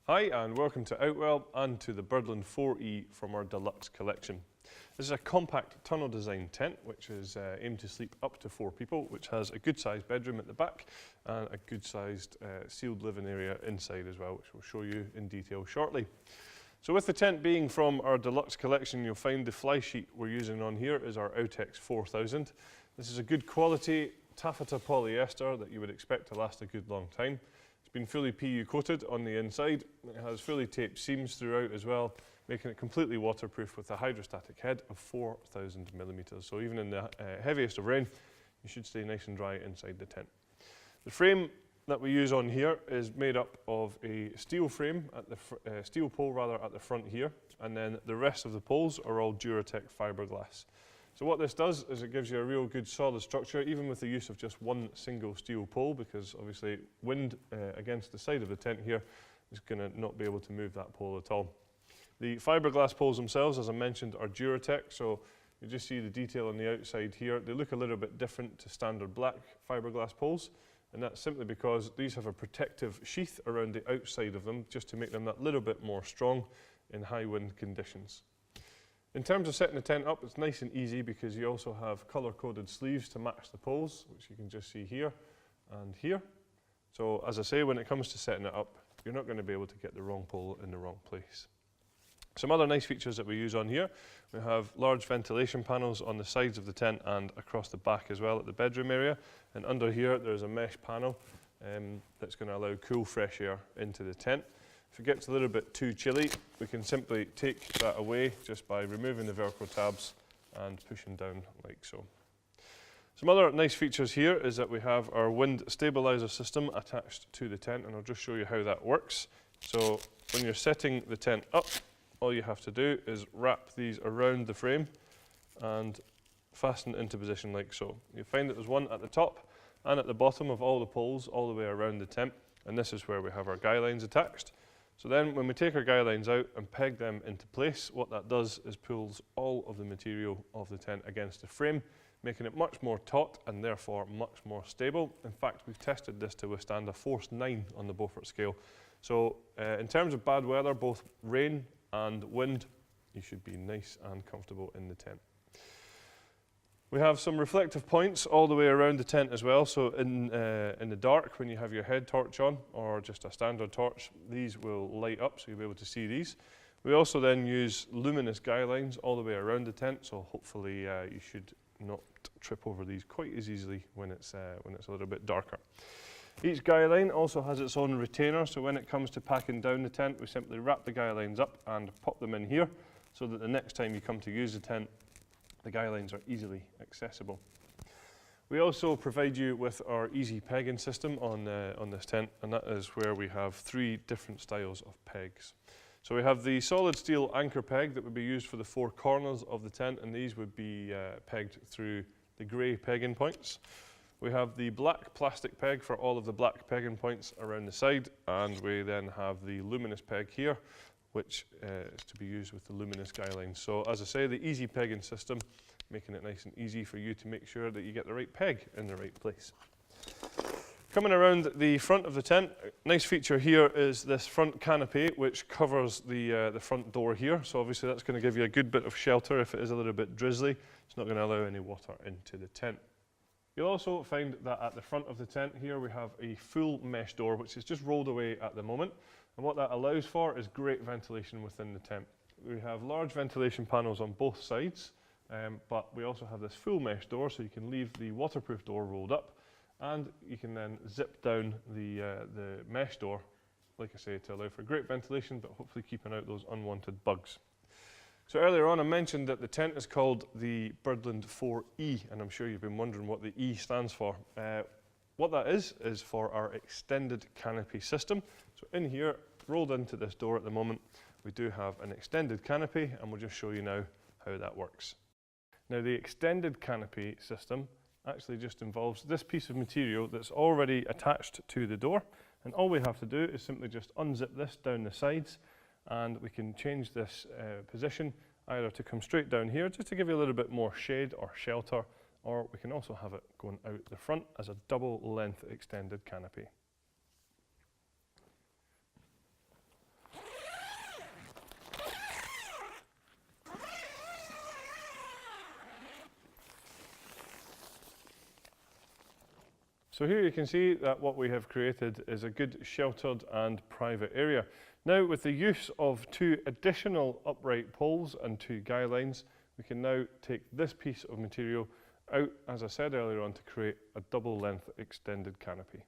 Hi and welcome to Outwell and to the Birdland 4E from our deluxe collection. This is a compact tunnel design tent which is aimed to sleep up to 4 people, which has a good sized bedroom at the back and a good sized sealed living area inside as well, which we'll show you in detail shortly. So with the tent being from our deluxe collection, you'll find the fly sheet we're using on here is our Outex 4000. This is a good quality taffeta polyester that you would expect to last a good long time. It's been fully PU coated on the inside. It has fully taped seams throughout as well, making it completely waterproof with a hydrostatic head of 4,000 millimeters. So even in the heaviest of rain, you should stay nice and dry inside the tent. The frame that we use on here is made up of a steel frame, at the steel pole rather, at the front here, and then the rest of the poles are all Duratec fiberglass. So what this does is it gives you a real good solid structure, even with the use of just one single steel pole, because obviously wind against the side of the tent here is going to not be able to move that pole at all. The fiberglass poles themselves, as I mentioned, are Duratec, so you just see the detail on the outside here. They look a little bit different to standard black fiberglass poles, and that's simply because these have a protective sheath around the outside of them, just to make them that little bit more strong in high wind conditions. In terms of setting the tent up, it's nice and easy because you also have colour-coded sleeves to match the poles, which you can just see here and here. So as I say, when it comes to setting it up, you're not going to be able to get the wrong pole in the wrong place. Some other nice features that we use on here, we have large ventilation panels on the sides of the tent and across the back as well at the bedroom area. And under here, there's a mesh panel that's going to allow cool, fresh air into the tent. If it gets a little bit too chilly, we can simply take that away just by removing the Velcro tabs and pushing down like so. Some other nice features here is that we have our wind stabilizer system attached to the tent, and I'll just show you how that works. So when you're setting the tent up, all you have to do is wrap these around the frame and fasten into position like so. You find that there's one at the top and at the bottom of all the poles all the way around the tent, and this is where we have our guy lines attached. So then when we take our guy lines out and peg them into place, what that does is pulls all of the material of the tent against the frame, making it much more taut and therefore much more stable. In fact, we've tested this to withstand a force 9 on the Beaufort scale. So in terms of bad weather, both rain and wind, you should be nice and comfortable in the tent. We have some reflective points all the way around the tent as well, so in the dark when you have your head torch on or just a standard torch, these will light up so you'll be able to see these. We also then use luminous guy lines all the way around the tent, so hopefully you should not trip over these quite as easily when it's a little bit darker. Each guy line also has its own retainer, so when it comes to packing down the tent, we simply wrap the guy lines up and pop them in here so that the next time you come to use the tent, the guy lines are easily accessible. We also provide you with our easy pegging system on this tent, and that is where we have 3 different styles of pegs. So we have the solid steel anchor peg that would be used for the 4 corners of the tent, and these would be pegged through the grey pegging points. We have the black plastic peg for all of the black pegging points around the side, and we then have the luminous peg here, which is to be used with the luminous guy lines. So as I say, the easy pegging system, making it nice and easy for you to make sure that you get the right peg in the right place. Coming around the front of the tent, a nice feature here is this front canopy, which covers the front door here. So obviously that's going to give you a good bit of shelter if it is a little bit drizzly. It's not going to allow any water into the tent. You'll also find that at the front of the tent here we have a full mesh door, which is just rolled away at the moment. And what that allows for is great ventilation within the tent. We have large ventilation panels on both sides, but we also have this full mesh door, so you can leave the waterproof door rolled up, and you can then zip down the mesh door, like I say, to allow for great ventilation, but hopefully keeping out those unwanted bugs. So earlier on I mentioned that the tent is called the Birdland 4E, and I'm sure you've been wondering what the E stands for. What that is for our extended canopy system. So in here, rolled into this door at the moment, we do have an extended canopy, and we'll just show you now how that works. Now the extended canopy system actually just involves this piece of material that's already attached to the door, and all we have to do is simply just unzip this down the sides, and we can change this position either to come straight down here just to give you a little bit more shade or shelter, or we can also have it going out the front as a double length extended canopy. So here you can see that what we have created is a good sheltered and private area. Now, with the use of 2 additional upright poles and 2 guy lines, we can now take this piece of material out, as I said earlier on, to create a double length extended canopy.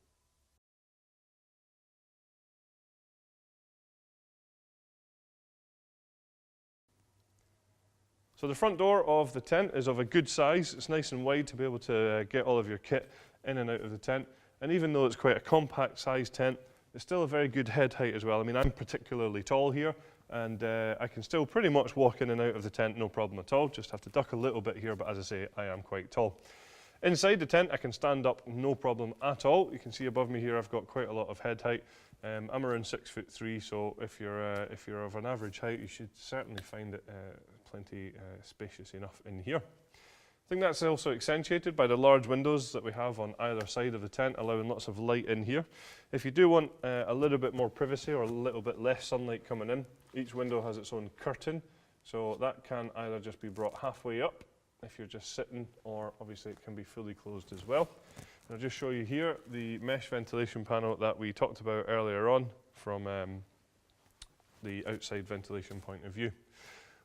So the front door of the tent is of a good size. It's nice and wide to be able to get all of your kit in and out of the tent. And even though it's quite a compact size tent, it's still a very good head height as well. I mean, I'm particularly tall here, and I can still pretty much walk in and out of the tent, no problem at all. Just have to duck a little bit here, but as I say, I am quite tall. Inside the tent, I can stand up, no problem at all. You can see above me here, I've got quite a lot of head height. I'm around 6'3", so if you're of an average height, you should certainly find it plenty spacious enough in here. I think that's also accentuated by the large windows that we have on either side of the tent, allowing lots of light in here. If you do want a little bit more privacy or a little bit less sunlight coming in, each window has its own curtain, so that can either just be brought halfway up if you're just sitting, or obviously it can be fully closed as well. And I'll just show you here the mesh ventilation panel that we talked about earlier on from the outside ventilation point of view.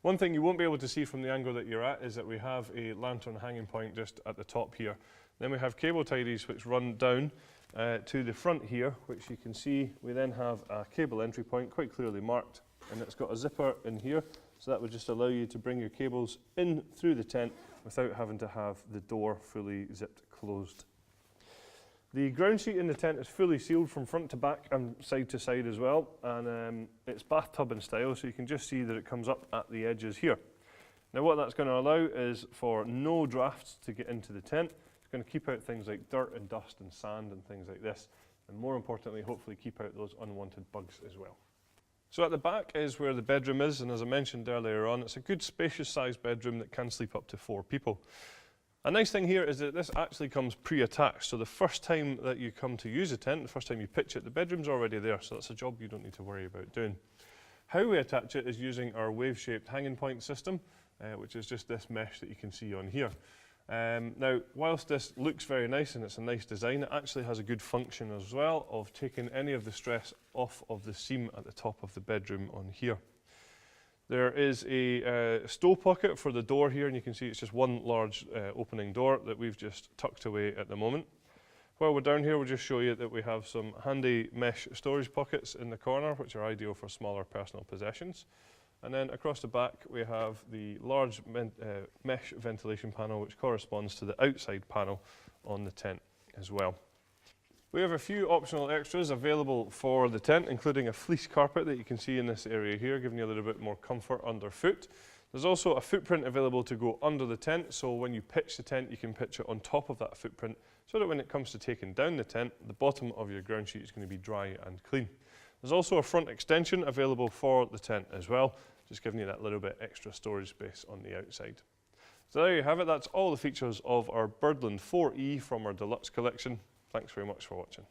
One thing you won't be able to see from the angle that you're at is that we have a lantern hanging point just at the top here. Then we have cable ties which run down to the front here, which you can see we then have a cable entry point quite clearly marked, and it's got a zipper in here, so that would just allow you to bring your cables in through the tent without having to have the door fully zipped closed. The ground sheet in the tent is fully sealed from front to back and side to side as well, and it's bathtub in style, so you can just see that it comes up at the edges here. Now what that's going to allow is for no drafts to get into the tent. It's going to keep out things like dirt and dust and sand and things like this, and more importantly, hopefully keep out those unwanted bugs as well. So at the back is where the bedroom is, and as I mentioned earlier on, it's a good spacious sized bedroom that can sleep up to 4 people. A nice thing here is that this actually comes pre-attached, so the first time that you come to use a tent, the first time you pitch it, the bedroom's already there, so that's a job you don't need to worry about doing. How we attach it is using our wave-shaped hanging point system, which is just this mesh that you can see on here. Now, whilst this looks very nice and it's a nice design, it actually has a good function as well of taking any of the stress off of the seam at the top of the bedroom on here. There is a stow pocket for the door here, and you can see it's just one large opening door that we've just tucked away at the moment. While we're down here, we'll just show you that we have some handy mesh storage pockets in the corner, which are ideal for smaller personal possessions. And then across the back, we have the large mesh ventilation panel, which corresponds to the outside panel on the tent as well. We have a few optional extras available for the tent, including a fleece carpet that you can see in this area here, giving you a little bit more comfort underfoot. There's also a footprint available to go under the tent, so when you pitch the tent, you can pitch it on top of that footprint, so that when it comes to taking down the tent, the bottom of your ground sheet is going to be dry and clean. There's also a front extension available for the tent as well, just giving you that little bit extra storage space on the outside. So there you have it, that's all the features of our Birdland 4E from our deluxe collection. Thanks very much for watching.